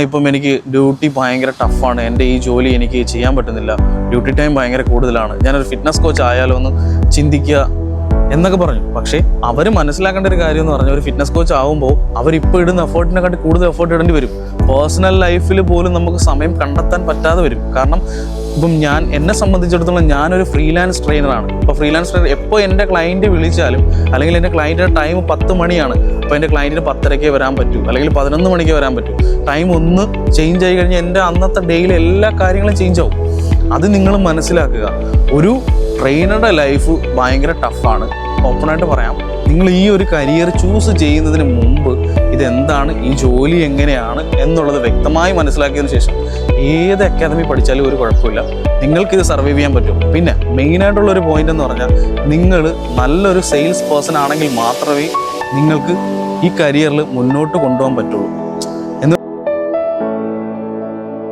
ഇപ്പം എനിക്ക് ഡ്യൂട്ടി ഭയങ്കര ടഫാണ്, എൻ്റെ ഈ ജോലി എനിക്ക് ചെയ്യാൻ പറ്റുന്നില്ല, ഡ്യൂട്ടി ടൈം ഭയങ്കര കൂടുതലാണ്, ഞാനൊരു ഫിറ്റ്നസ് കോച്ച് ആയാലോ എന്ന് ചിന്തിക്കുക എന്നൊക്കെ പറഞ്ഞു. പക്ഷേ അവർ മനസ്സിലാക്കേണ്ട ഒരു കാര്യം എന്ന് പറഞ്ഞാൽ, ഒരു ഫിറ്റ്നസ് കോച്ച് ആകുമ്പോൾ അവരിപ്പോൾ ഇടുന്ന എഫേർട്ടിനെക്കാട്ടി കൂടുതൽ എഫേർട്ട് ഇടേണ്ടി വരും. പേഴ്സണൽ ലൈഫിൽ പോലും നമുക്ക് സമയം കണ്ടെത്താൻ പറ്റാതെ വരും. കാരണം ഇപ്പം എന്നെ സംബന്ധിച്ചിടത്തോളം ഞാനൊരു ഫ്രീലാൻസ് ട്രെയിനറാണ്. ഇപ്പോൾ ഫ്രീലാൻസ് ട്രെയിനർ എപ്പോൾ എൻ്റെ ക്ലയൻറ്റ് വിളിച്ചാലും, അല്ലെങ്കിൽ എൻ്റെ ക്ലയൻറ്റിൻ്റെ ടൈം 10 മണിയാണ്, അപ്പോൾ എൻ്റെ ക്ലയൻറ്റിന് 10:30 വരാൻ പറ്റൂ, അല്ലെങ്കിൽ 11 മണിക്ക് വരാൻ പറ്റൂ. ടൈം ഒന്ന് ചേഞ്ച് ആയി കഴിഞ്ഞാൽ എൻ്റെ അന്നത്തെ ഡേയിലെ എല്ലാ കാര്യങ്ങളും ചേഞ്ച് ആവും. അത് നിങ്ങൾ മനസ്സിലാക്കുക. ഒരു ട്രെയിനറുടെ ലൈഫ് ഭയങ്കര ടഫാണ്. ഓപ്പണായിട്ട് പറയാം, നിങ്ങൾ ഈ ഒരു കരിയർ ചൂസ് ചെയ്യുന്നതിന് മുമ്പ് ഇതെന്താണ്, ഈ ജോലി എങ്ങനെയാണ് എന്നുള്ളത് വ്യക്തമായി മനസ്സിലാക്കിയതിന് ശേഷം ഏത് അക്കാദമി പഠിച്ചാലും ഒരു കുഴപ്പമില്ല, നിങ്ങൾക്കിത് സർവൈവ് ചെയ്യാൻ പറ്റും. പിന്നെ മെയിനായിട്ടുള്ളൊരു പോയിന്റ് എന്ന് പറഞ്ഞാൽ, നിങ്ങൾ നല്ലൊരു സെയിൽസ് പേഴ്സൺ ആണെങ്കിൽ മാത്രമേ നിങ്ങൾക്ക് ഈ കരിയറിൽ മുന്നോട്ട് കൊണ്ടുപോകാൻ പറ്റുള്ളൂ.